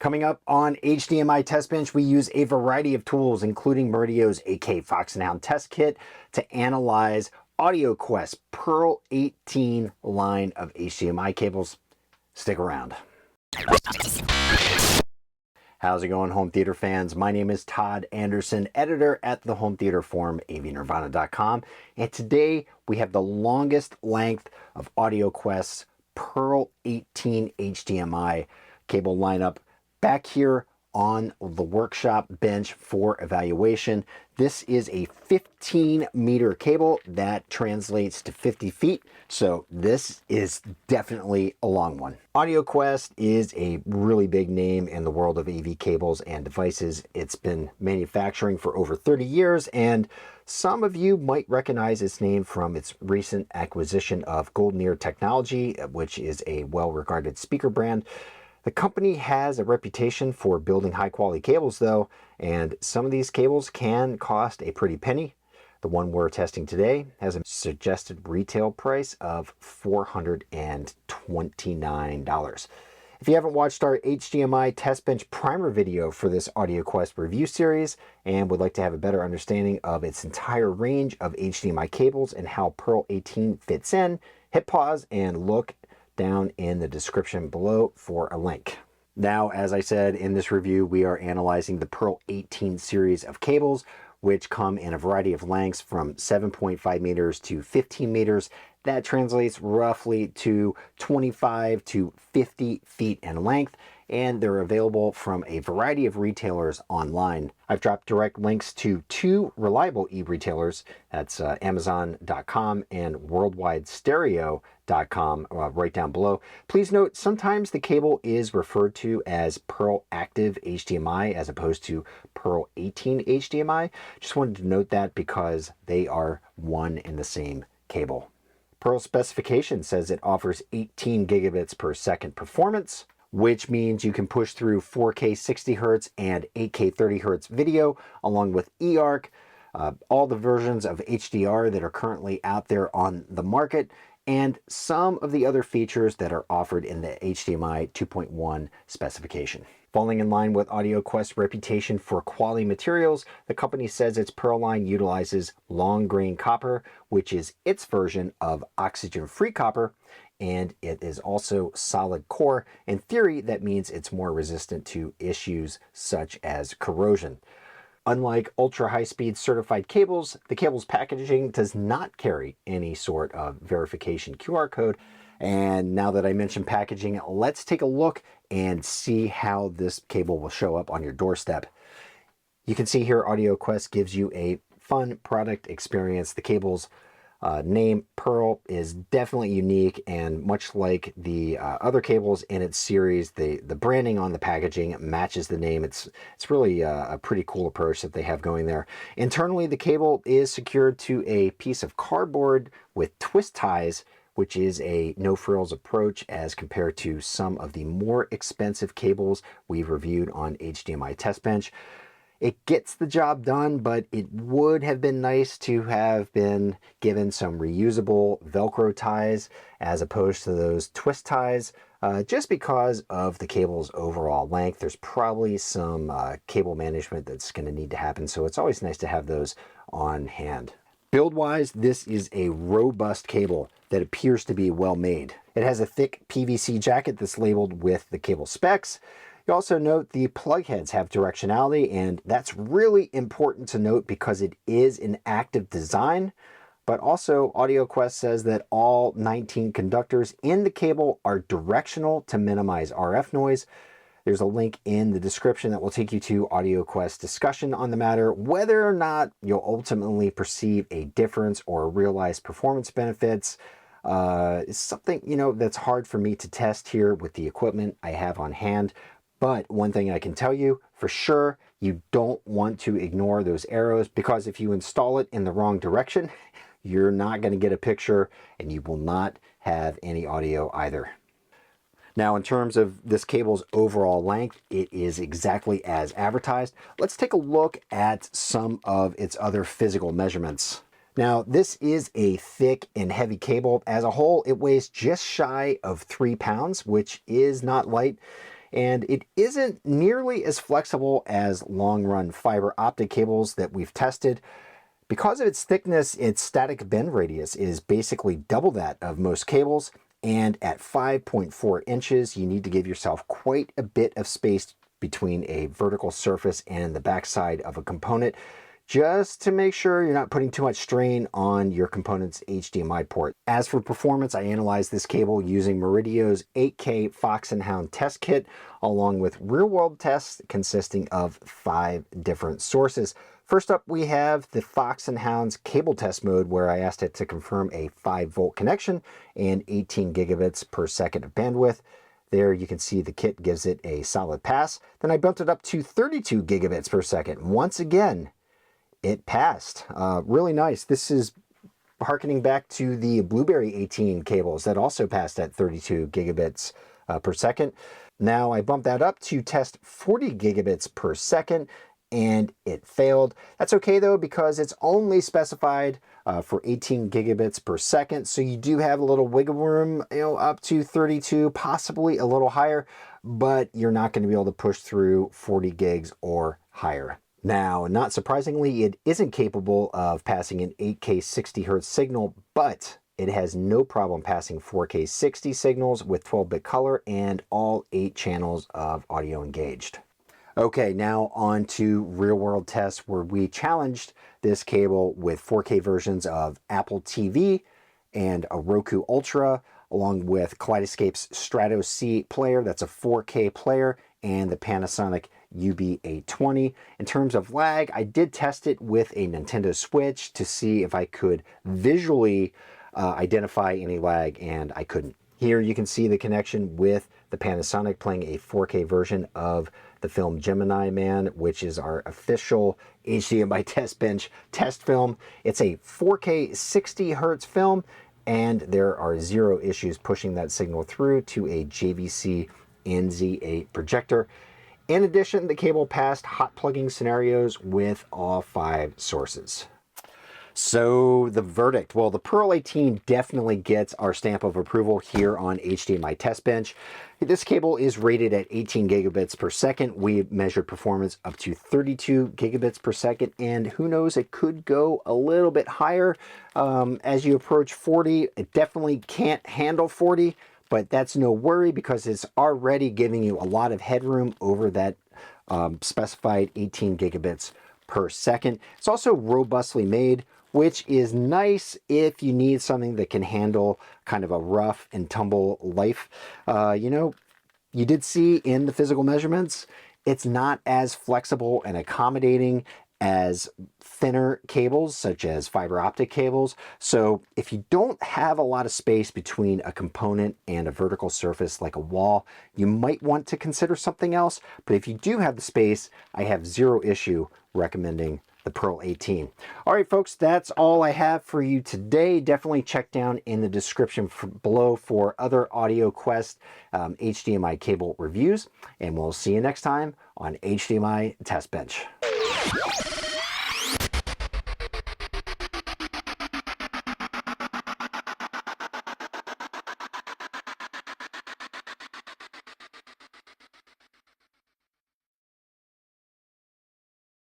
Coming up on HDMI Test Bench, we use a variety of tools, including Meridio's AK Fox and Hound test kit to analyze AudioQuest Pearl 18 line of HDMI cables. Stick around. How's it going, home theater fans? My name is Todd Anderson, editor at the home theater forum, avnirvana.com, and today we have the longest length of AudioQuest's Pearl 18 HDMI cable lineup back here on the workshop bench for evaluation. This is a 15-meter cable that translates to 50 feet, so this is definitely a long one. AudioQuest is a really big name in the world of AV cables and devices. It's been manufacturing for over 30 years, and some of you might recognize its name from its recent acquisition of Golden Ear Technology, which is a well-regarded speaker brand. The company has a reputation for building high-quality cables, though, and some of these cables can cost a pretty penny. The one we're testing today has a suggested retail price of $429. If you haven't watched our HDMI Test Bench primer video for this AudioQuest review series and would like to have a better understanding of its entire range of HDMI cables and how Pearl 18 fits in, hit pause and look down in the description below for a link. Now, as I said in this review, we are analyzing the Pearl 18 series of cables, which come in a variety of lengths from 7.5 meters to 15 meters. That translates roughly to 25 to 50 feet in length, and they're available from a variety of retailers online. I've dropped direct links to two reliable e-retailers. That's Amazon.com and WorldwideStereo.com right down below. Please note, sometimes the cable is referred to as Pearl Active HDMI as opposed to Pearl 18 HDMI. Just wanted to note that because they are one and the same cable. Pearl specification says it offers 18 gigabits per second performance, which means you can push through 4K 60 Hz and 8K 30 Hz video, along with eARC, all the versions of HDR that are currently out there on the market, and some of the other features that are offered in the HDMI 2.1 specification. Falling in line with AudioQuest's reputation for quality materials, the company says its Pearl line utilizes long grain copper, which is its version of oxygen-free copper, and it is also solid core. In theory, that means it's more resistant to issues such as corrosion. Unlike ultra-high-speed certified cables, the cable's packaging does not carry any sort of verification QR code. And now that I mentioned packaging, let's take a look and see how this cable will show up on your doorstep. You can see here AudioQuest gives you a fun product experience. The cable's name, Pearl, is definitely unique, and much like the other cables in its series, the branding on the packaging matches the name. It's really a pretty cool approach that they have going there. Internally, the cable is secured to a piece of cardboard with twist ties, which is a no-frills approach as compared to some of the more expensive cables we've reviewed on HDMI Test Bench. It gets the job done, but it would have been nice to have been given some reusable Velcro ties as opposed to those twist ties, just because of the cable's overall length. There's probably some cable management that's going to need to happen, so it's always nice to have those on hand. Build-wise, this is a robust cable that appears to be well made. It has a thick PVC jacket that's labeled with the cable specs. You also note the plug heads have directionality, and that's really important to note because it is an active design. But also, AudioQuest says that all 19 conductors in the cable are directional to minimize RF noise. There's a link in the description that will take you to AudioQuest's discussion on the matter. Whether or not you'll ultimately perceive a difference or realize performance benefits is something, that's hard for me to test here with the equipment I have on hand. But one thing I can tell you for sure, you don't want to ignore those arrows, because if you install it in the wrong direction, you're not going to get a picture and you will not have any audio either. Now, in terms of this cable's overall length, it is exactly as advertised. Let's take a look at some of its other physical measurements. Now, this is a thick and heavy cable. As a whole, it weighs just shy of 3 pounds, which is not light. and it isn't nearly as flexible as long-run fiber optic cables that we've tested. Because of its thickness, its static bend radius is basically double that of most cables, and at 5.4 inches, you need to give yourself quite a bit of space between a vertical surface and the backside of a component, just to make sure you're not putting too much strain on your component's HDMI port. As for performance, I analyzed this cable using Meridio's 8K Fox and Hound test kit, along with real-world tests consisting of 5 different sources. First up, we have the Fox and Hound's cable test mode, where I asked it to confirm a 5-volt connection and 18 gigabits per second of bandwidth. There you can see the kit gives it a solid pass. Then I bumped it up to 32 gigabits per second. Once again, it passed. Really nice. This is harkening back to the Blueberry 18 cables that also passed at 32 gigabits per second. Now I bumped that up to test 40 gigabits per second, and it failed. That's okay though, because it's only specified for 18 gigabits per second, so you do have a little wiggle room, up to 32, possibly a little higher, but you're not going to be able to push through 40 gigs or higher. Now, not surprisingly, it isn't capable of passing an 8K 60 Hz signal, but it has no problem passing 4K 60 signals with 12-bit color and all 8 channels of audio engaged. Okay, now on to real-world tests, where we challenged this cable with 4K versions of Apple TV and a Roku Ultra, along with Kaleidoscape's Strato C player, that's a 4K player, and the Panasonic UB820. In terms of lag, I did test it with a Nintendo Switch to see if I could visually identify any lag, and I couldn't. Here you can see the connection with the Panasonic playing a 4K version of the film Gemini Man, which is our official HDMI test bench test film. It's a 4K 60 Hz film, and there are 0 issues pushing that signal through to a JVC NZ8 projector. In addition, the cable passed hot plugging scenarios with all 5 sources. So the verdict, well, the Pearl 18 definitely gets our stamp of approval here on HDMI Test Bench. This cable is rated at 18 gigabits per second. We measured performance up to 32 gigabits per second, and who knows, it could go a little bit higher as you approach 40. It definitely can't handle 40, but that's no worry, because it's already giving you a lot of headroom over that specified 18 gigabits per second. It's also robustly made, which is nice if you need something that can handle kind of a rough and tumble life. You did see in the physical measurements, it's not as flexible and accommodating as thinner cables such as fiber optic cables. So if you don't have a lot of space between a component and a vertical surface like a wall, you might want to consider something else. But if you do have the space, I have 0 issue recommending the Pearl 18. All right, folks, that's all I have for you today. Definitely check down in the description below for other AudioQuest HDMI cable reviews, and we'll see you next time on HDMI Test Bench.